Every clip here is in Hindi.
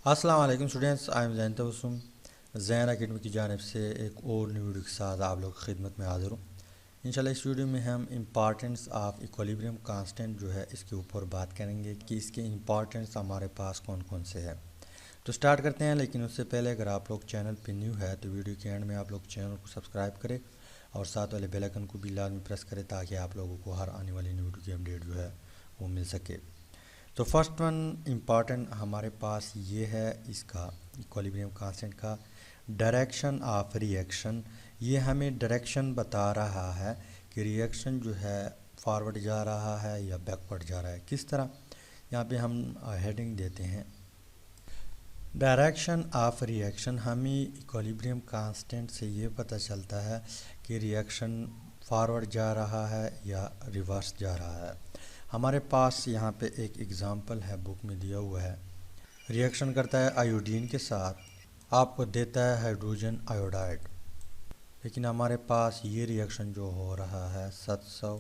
अस्सलाम वालेकुम students, I am Jain Tabassum. Jain academy की जानिब से एक और न्यू वीडियो के साथ आप लोग की खिदमत में हाज़िर हूँ। इंशाल्लाह इस वीडियो में हम इम्पॉर्टेंस ऑफ इक्विलिब्रियम कांस्टेंट जो है इसके ऊपर बात करेंगे कि इसके इम्पॉर्टेंस हमारे पास कौन कौन से है। तो स्टार्ट करते हैं, लेकिन उससे पहले अगर आप लोग चैनल पर न्यू है तो वीडियो के एंड में आप लोग चैनल को सब्सक्राइब करें और साथ वाले बेल आइकन को भी लाजमी प्रेस करें ताकि आप लोगों को हर आने वाली न्यू वीडियो की अपडेट जो है वो मिल सके। तो फर्स्ट वन इम्पॉर्टेंट हमारे पास ये है इसका इक्विलिब्रियम कांस्टेंट का डायरेक्शन ऑफ रिएक्शन। ये हमें डायरेक्शन बता रहा है कि रिएक्शन जो है फॉरवर्ड जा रहा है या बैकवर्ड जा रहा है। किस तरह, यहाँ पे हम हेडिंग देते हैं डायरेक्शन ऑफ रिएक्शन। हमें इक्विलिब्रियम कांस्टेंट से ये पता चलता है कि रिएक्शन फॉरवर्ड जा रहा है या रिवर्स जा रहा है। हमारे पास यहाँ पे एक एग्ज़ाम्पल है, बुक में दिया हुआ है। रिएक्शन करता है आयोडीन के साथ, आपको देता है हाइड्रोजन आयोडाइड, लेकिन हमारे पास ये रिएक्शन जो हो रहा है 700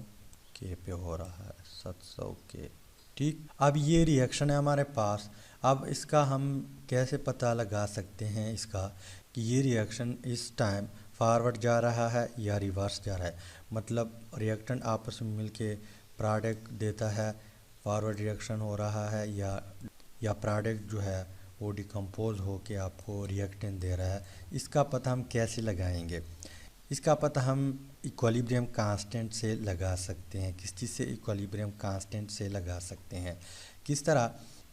के पे हो रहा है, 700 के। ठीक, अब ये रिएक्शन है हमारे पास। अब इसका हम कैसे पता लगा सकते हैं इसका कि ये रिएक्शन इस टाइम फॉरवर्ड जा रहा है या रिवर्स जा रहा है। मतलब रिएक्टेंट आपस में मिलके प्रोडक्ट देता है, फॉरवर्ड रिएक्शन हो रहा है या प्रोडक्ट जो है वो डिकम्पोज हो के आपको रिएक्टेंट दे रहा है। इसका पता हम कैसे लगाएंगे? इसका पता हम इक्विलिब्रियम कांस्टेंट से लगा सकते हैं। किस चीज़ से? इक्विलिब्रियम कांस्टेंट से लगा सकते हैं। किस तरह?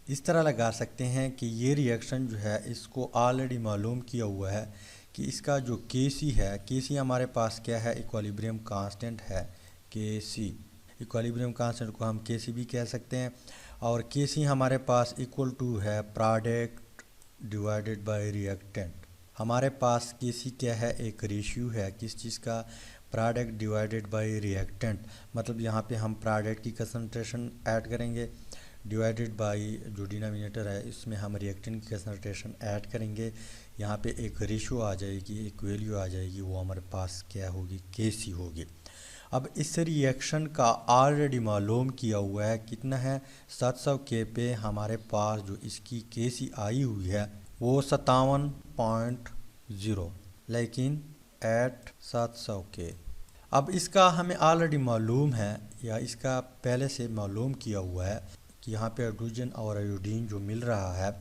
इस तरह लगा सकते हैं कि ये रिएक्शन जो है इसको ऑलरेडी मालूम किया हुआ है कि इसका जो Kc है, Kc हमारे पास क्या है? इक्विलिब्रियम कांस्टेंट है Kc। इक्विलिब्रियम कांस्टेंट को हम Kc भी कह सकते हैं और Kc हमारे पास इक्वल टू है प्रोडक्ट डिवाइडेड बाय रिएक्टेंट। हमारे पास Kc क्या है? एक रेशियो है किस चीज़ का? Product divided by reactant. मतलब यहाँ पे हम प्रोडक्ट की कंसंट्रेशन ऐड करेंगे डिवाइडेड बाय जो डिनोमिनेटर है इसमें हम रिएक्टेंट की कंसंट्रेशन ऐड करेंगे। यहाँ पे एक रेशियो आ जाएगी, एक वैल्यू आ जाएगी, वो हमारे पास क्या होगी? Kc होगी। अब इस रिएक्शन का ऑलरेडी मालूम किया हुआ है, कितना है? 700 के पे हमारे पास जो इसकी Kc आई हुई है वो 57.0, लेकिन एट 700 के। अब इसका हमें ऑलरेडी मालूम है या इसका पहले से मालूम किया हुआ है कि यहाँ पे हाइड्रोजन और आयोडीन जो मिल रहा है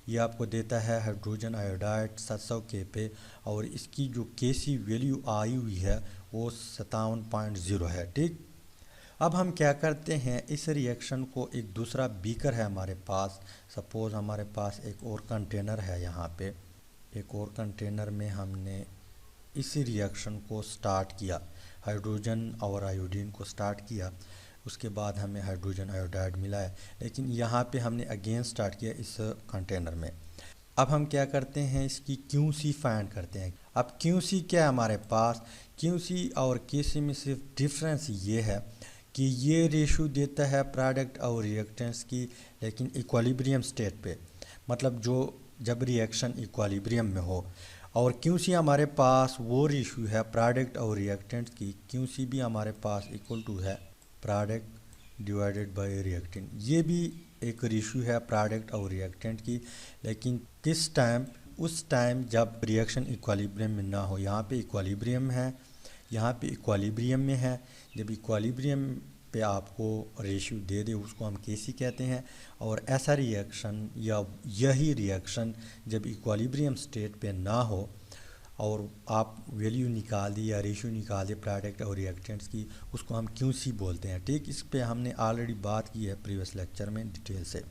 ये आपको देता है हाइड्रोजन आयोडाइड 700 के पे, और इसकी जो Kc वैल्यू आई हुई है वो 57.0 है। ठीक, अब हम क्या करते हैं, इस रिएक्शन को एक दूसरा बीकर है हमारे पास। सपोज़ हमारे पास एक और कंटेनर है, यहाँ पे एक और कंटेनर में हमने इस रिएक्शन को स्टार्ट किया, हाइड्रोजन और आयोडीन को स्टार्ट किया, उसके बाद हमें हाइड्रोजन आयोडाइड मिला है, लेकिन यहाँ पे हमने अगेन स्टार्ट किया इस कंटेनर में। अब हम क्या करते हैं, इसकी Qc फाइंड करते हैं। अब Qc क्या है हमारे पास? Qc और Kc में सिर्फ डिफरेंस ये है कि ये रेशो देता है प्रोडक्ट और रिएक्टेंट्स की, लेकिन इक्विलिब्रियम स्टेट पे, मतलब जो जब रिएक्शन इक्विलिब्रियम में हो। और Qc हमारे पास वो रेशो है प्रोडक्ट और रिएक्टेंट्स की, Qc भी हमारे पास इक्वल टू है प्रोडक्ट डिवाइडेड बाय रिएक्टेंट। ये भी एक रेशियो है प्रोडक्ट और रिएक्टेंट की, लेकिन किस टाइम? उस टाइम जब रिएक्शन इक्विलिब्रियम में ना हो। यहाँ पे इक्विलिब्रियम है, यहाँ पे इक्विलिब्रियम में है। जब इक्विलिब्रियम पे आपको रेशियो दे दे उसको हम Kc कहते हैं। और ऐसा रिएक्शन या यही रिएक्शन जब इक्विलिब्रियम स्टेट पे ना हो और आप वैल्यू निकाल दी या रेशियो निकाल दे प्रोडक्ट और रिएक्टेंट्स की, उसको हम Qc बोलते हैं। ठीक, इस पे हमने ऑलरेडी बात की है प्रीवियस लेक्चर में डिटेल से।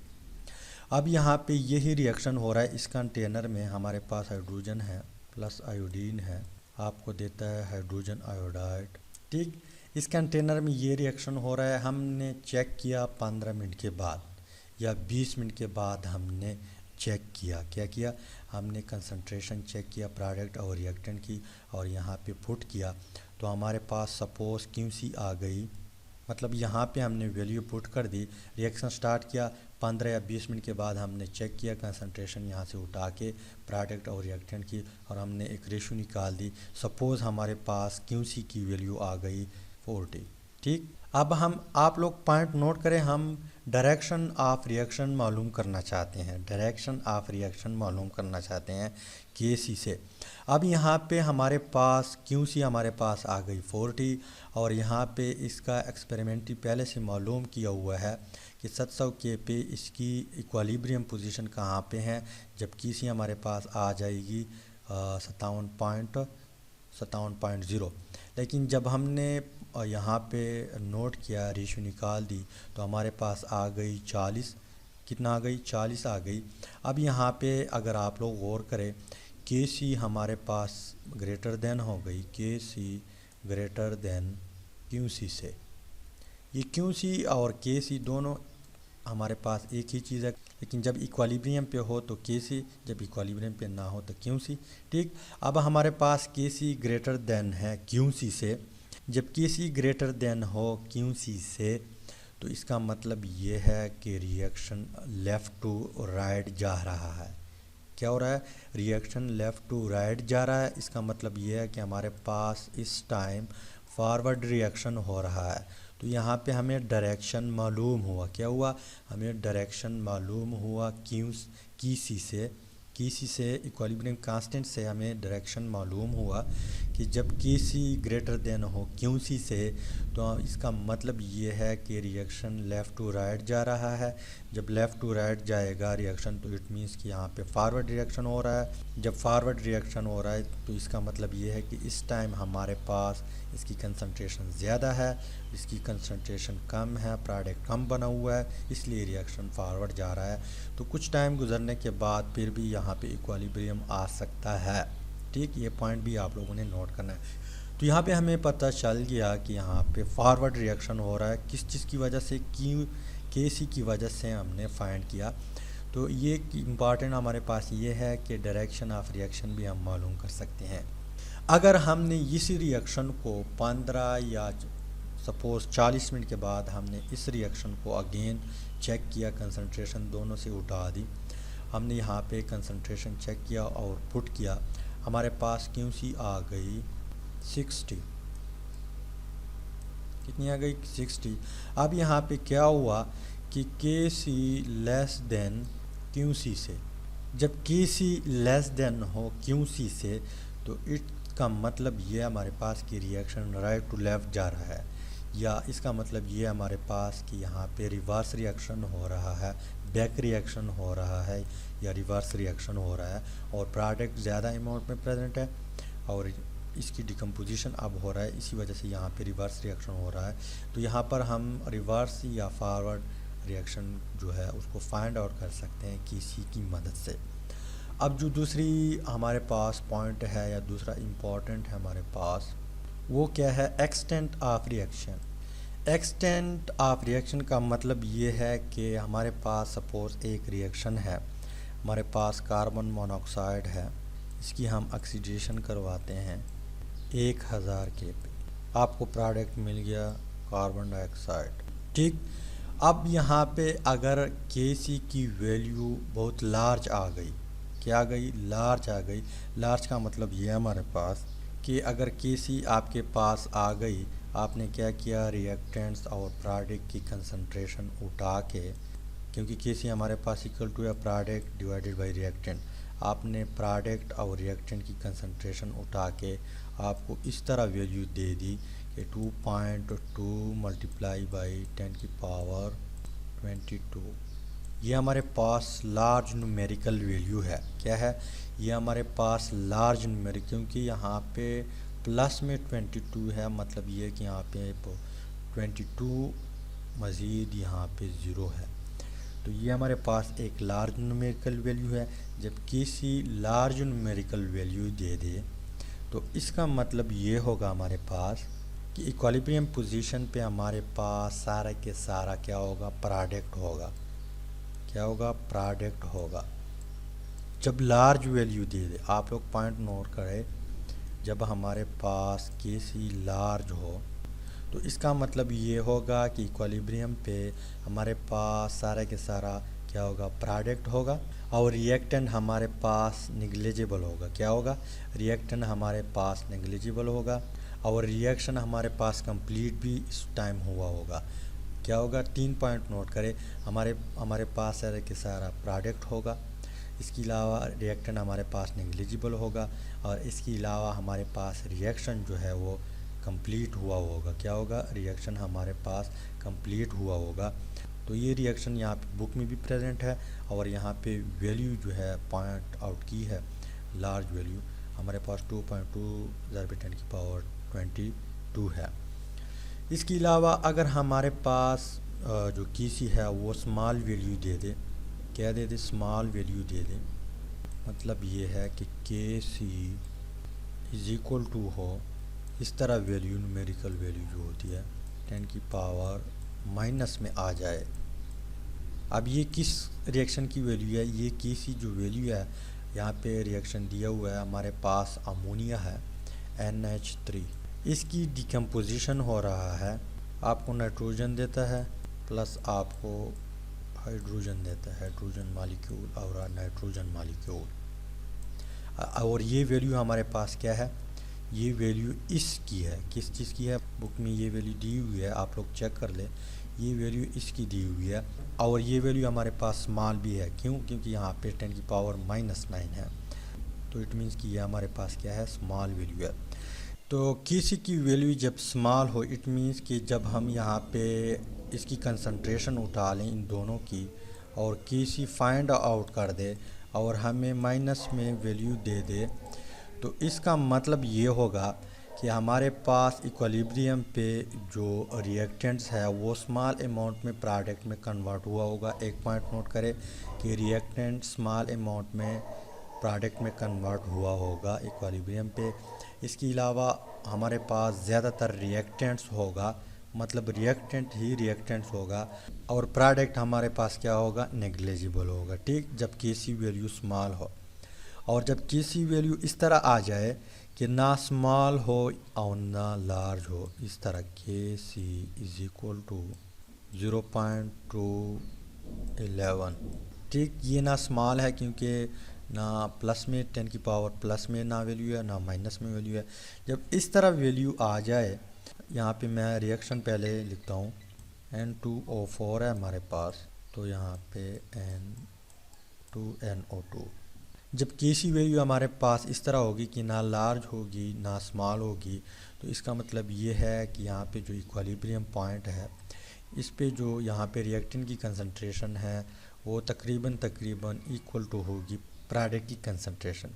अब यहाँ पे यही रिएक्शन हो रहा है, इस कंटेनर में हमारे पास हाइड्रोजन है प्लस आयोडीन है, आपको देता है हाइड्रोजन आयोडाइड। ठीक, इस कंटेनर में ये रिएक्शन हो रहा है। हमने चेक किया 15 मिनट के बाद या 20 मिनट के बाद हमने चेक किया। क्या किया? हमने कंसंट्रेशन चेक किया प्रोडक्ट और रिएक्टेंट की और यहाँ पे पुट किया, तो हमारे पास सपोज़ Qc आ गई। मतलब यहाँ पे हमने वैल्यू पुट कर दी, रिएक्शन स्टार्ट किया, 15 या 20 मिनट के बाद हमने चेक किया कंसंट्रेशन यहाँ से उठा के प्रोडक्ट और रिएक्टेंट की, और हमने एक रेशियो निकाल दी। सपोज़ हमारे पास Qc की वैल्यू आ गई 40। ठीक, अब हम आप लोग पॉइंट नोट करें, हम डायरेक्शन ऑफ रिएक्शन मालूम करना चाहते हैं, डायरेक्शन ऑफ रिएक्शन मालूम करना चाहते हैं के सी से। अब यहाँ पे हमारे पास क्यू सी हमारे पास आ गई 40 और यहाँ पे इसका एक्सपेरिमेंटली पहले से मालूम किया हुआ है कि 700 के पे इसकी इक्विलिब्रियम पोजीशन कहाँ पे है, जब की सी हमारे पास आ जाएगी 57.0। लेकिन जब हमने यहाँ पे नोट किया, रेशियो निकाल दी, तो हमारे पास आ गई 40। कितना आ गई? 40 आ गई। अब यहाँ पे अगर आप लोग गौर करें, के सी हमारे पास ग्रेटर देन हो गई, के सी ग्रेटर देन क्यू सी से। ये क्यू सी और के सी दोनों हमारे पास एक ही चीज़ है, लेकिन जब इक्विलिब्रियम पे हो तो के सी, जब इक्विलिब्रियम पे ना हो तो क्यू सी। ठीक, अब हमारे पास के सी ग्रेटर देन है क्यू सी से। जब के सी ग्रेटर देन हो क्यू सी से तो इसका मतलब ये है कि रिएक्शन लेफ़्ट टू राइट जा रहा है। क्या हो रहा है? रिएक्शन लेफ़्ट टू राइट जा रहा है। इसका मतलब ये है कि हमारे पास इस टाइम फॉरवर्ड रिएक्शन हो रहा है। तो यहाँ पे हमें डायरेक्शन मालूम हुआ। क्या हुआ? हमें डायरेक्शन मालूम हुआ की सी से इक्विलिब्रियम कांस्टेंट से हमें डायरेक्शन मालूम हुआ कि जब के सी ग्रेटर देन हो क्यू सी से, तो इसका मतलब ये है कि रिएक्शन लेफ़्ट टू राइट जा रहा है। जब लेफ़्ट टू राइट जाएगा रिएक्शन, तो इट मीन्स कि यहाँ पे फॉरवर्ड रिएक्शन हो रहा है। जब फॉरवर्ड रिएक्शन हो रहा है तो इसका मतलब ये है कि इस टाइम हमारे पास इसकी कंसंट्रेशन ज़्यादा है, इसकी कंसंट्रेशन कम है, प्रोडक्ट कम बना हुआ है, इसलिए रिएक्शन फॉरवर्ड जा रहा है। तो कुछ टाइम गुजरने के बाद फिर भी यहाँ पे इक्विलिब्रियम आ सकता है। ठीक, ये पॉइंट भी आप लोगों ने नोट करना है। तो यहाँ पे हमें पता चल गया कि यहाँ पे फॉरवर्ड रिएक्शन हो रहा है, किस चीज़ की वजह से? के सी की वजह से हमने फाइंड किया। तो ये इम्पॉर्टेंट हमारे पास ये है कि डायरेक्शन ऑफ रिएक्शन भी हम मालूम कर सकते हैं। अगर हमने इस रिएक्शन को 15 या सपोज़ 40 मिनट के बाद हमने इस रिएक्शन को अगेन चेक किया, कंसंट्रेशन दोनों से उठा दी, हमने यहाँ पे कंसंट्रेशन चेक किया और पुट किया, हमारे पास क्यू सी आ गई 60। कितनी आ गई? 60। अब यहाँ पे क्या हुआ कि के सी लेस देन क्यू सी से। जब के सी लेस देन हो क्यू सी से तो इसका मतलब ये हमारे पास कि रिएक्शन राइट टू लेफ़्ट जा रहा है, या इसका मतलब ये हमारे पास कि यहाँ पे रिवर्स रिएक्शन हो रहा है, बैक रिएक्शन हो रहा है या रिवर्स रिएक्शन हो रहा है, और प्रोडक्ट ज़्यादा अमाउंट में प्रेजेंट है और इसकी डिकम्पोजिशन अब हो रहा है, इसी वजह से यहाँ पे रिवर्स रिएक्शन हो रहा है। तो यहाँ पर हम रिवर्स या फॉरवर्ड रिएक्शन जो है उसको फाइंड आउट कर सकते हैं किसी की मदद से। अब जो दूसरी हमारे पास पॉइंट है या दूसरा इम्पॉर्टेंट है हमारे पास, वो क्या है? Extent of reaction. Extent of reaction का मतलब ये है कि हमारे पास सपोज़ एक रिएक्शन है, हमारे पास कार्बन मोनोऑक्साइड है, इसकी हम ऑक्सीडेशन करवाते हैं 1000 के पे, आपको प्रोडक्ट मिल गया कार्बन डाइऑक्साइड। ठीक, अब यहाँ पे अगर के सी की वैल्यू बहुत लार्ज आ गई, क्या आ गई? लार्ज आ गई। लार्ज का मतलब ये हमारे पास कि अगर के सी आपके पास आ गई, आपने क्या किया? रिएक्टेंट्स और प्रोडक्ट की कंसंट्रेशन उठा के, क्योंकि के सी हमारे पास इक्वल टू है प्रोडक्ट डिवाइडेड बाय रिएक्टेंट, आपने प्रोडक्ट और रिएक्टेंट की कंसंट्रेशन उठा के आपको इस तरह वैल्यू दे दी कि 2.2 मल्टीप्लाई बाई 10 की पावर 22। ये हमारे पास लार्ज न्यूमेरिकल वैल्यू है। क्या है? ये हमारे पास लार्ज न्यूमेरिकल, क्योंकि यहाँ पे प्लस में 22 है, मतलब ये कि यहाँ पे 22 मज़ीद यहाँ पे 0 है, तो ये हमारे पास एक लार्ज न्यूमेरिकल वैल्यू है। जब किसी लार्ज न्यूमेरिकल वैल्यू दे दे तो इसका मतलब ये होगा हमारे पास कि इक्विलिब्रियम पोजीशन पे हमारे पास सारा के सारा क्या होगा? प्रोडक्ट होगा। क्या होगा? प्रोडक्ट होगा। जब लार्ज वैल्यू दे दे, आप लोग पॉइंट नोट करें, जब हमारे पास के सी लार्ज हो तो इसका मतलब ये होगा कि इक्विलिब्रियम पे हमारे पास सारा के सारा क्या होगा? प्रोडक्ट होगा, और रिएक्टेंट हमारे पास नेग्लिजिबल होगा। क्या होगा? रिएक्टेंट हमारे पास नेग्लिजिबल होगा। और रिएक्शन हमारे पास कंप्लीट भी इस टाइम हुआ होगा। क्या होगा, 3 पॉइंट नोट करें। हमारे पास सारे के सारा प्रोडक्ट होगा, इसके अलावा रिएक्टेंट हमारे पास नेग्लिजिबल होगा, और इसके अलावा हमारे पास रिएक्शन जो है वो कंप्लीट हुआ होगा। क्या होगा, रिएक्शन हमारे पास कंप्लीट हुआ होगा। तो ये रिएक्शन यहाँ पे बुक में भी प्रेजेंट है, और यहाँ पे वैल्यू जो है पॉइंट आउट की है, लार्ज वैल्यू हमारे पास 2.2 × 10⁻22 है। इसके अलावा अगर हमारे पास जो कीसी है वो स्मॉल वैल्यू दे दे, क्या दे दे, स्मॉल वैल्यू दे दे, मतलब ये है कि के सी इज इक्वल टू हो इस तरह वैल्यू, न्यूमेरिकल वैल्यू जो होती है 10⁻⁻ में आ जाए। अब ये किस रिएक्शन की वैल्यू है, ये किसी जो वैल्यू है, यहाँ पे रिएक्शन दिया हुआ है हमारे पास अमोनिया है NH3, इसकी डिकम्पोजिशन हो रहा है, आपको नाइट्रोजन देता है प्लस आपको हाइड्रोजन देता है, हाइड्रोजन मॉलिक्यूल और नाइट्रोजन मॉलिक्यूल। और ये वैल्यू हमारे पास क्या है, ये वैल्यू इसकी है, किस चीज़ की है, बुक में ये वैल्यू दी हुई है, आप लोग चेक कर ले, ये वैल्यू इसकी दी हुई है। और ये वैल्यू हमारे पास स्मॉल भी है, क्यों, क्योंकि यहाँ पे 10⁻⁹ है, तो इट मीन्स कि ये हमारे पास क्या है, स्मॉल वैल्यू है। तो किसी की वैल्यू जब स्मॉल हो, इट मीन्स कि जब हम यहाँ पे इसकी कंसंट्रेशन उठा लें इन दोनों की, और किसी फाइंड आउट कर दे और हमें माइनस में वैल्यू दे दे, तो इसका मतलब ये होगा कि हमारे पास इक्विलिब्रियम पे जो रिएक्टेंट्स है वो स्मॉल अमाउंट में प्रोडक्ट में कन्वर्ट हुआ होगा। एक पॉइंट नोट करें कि रिएक्टेंट स्मॉल अमाउंट में प्रोडक्ट में कन्वर्ट हुआ होगा इक्विलिब्रियम पे। इसके अलावा हमारे पास ज़्यादातर रिएक्टेंट्स होगा, मतलब रिएक्टेंट ही रिएक्टेंट्स होगा, और प्रोडक्ट हमारे पास क्या होगा, नेग्लिजिबल होगा, ठीक, जब किसी वैल्यू स्मॉल हो। और जब किसी वैल्यू इस तरह आ जाए कि ना स्मॉल हो और ना लार्ज हो, इस तरह के सी इज इक्वल टू 0.211, ठीक, ये ना स्मॉल है क्योंकि ना प्लस में 10 की पावर प्लस में ना वैल्यू है, ना माइनस में वैल्यू है। जब इस तरह वैल्यू आ जाए, यहाँ पे मैं रिएक्शन पहले लिखता हूँ, N2O4 है हमारे पास, तो यहाँ पे N2NO2। जब केसी वैल्यू हमारे पास इस तरह होगी कि ना लार्ज होगी ना स्मॉल होगी, तो इसका मतलब ये है कि यहाँ पे जो इक्विलिब्रियम पॉइंट है, इस पे जो यहाँ पे रिएक्टेंट की कंसंट्रेशन है वो तकरीबन इक्वल टू होगी प्रोडक्ट की कंसंट्रेशन।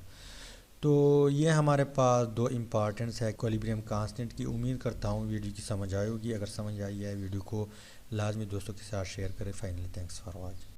तो ये हमारे पास दो इम्पॉर्टेंट्स है इक्विलिब्रियम कांस्टेंट की। उम्मीद करता हूँ वीडियो की समझ आई होगी। अगर समझ आई है वीडियो को लाजमी दोस्तों के साथ शेयर करें। Finally thanks for watching.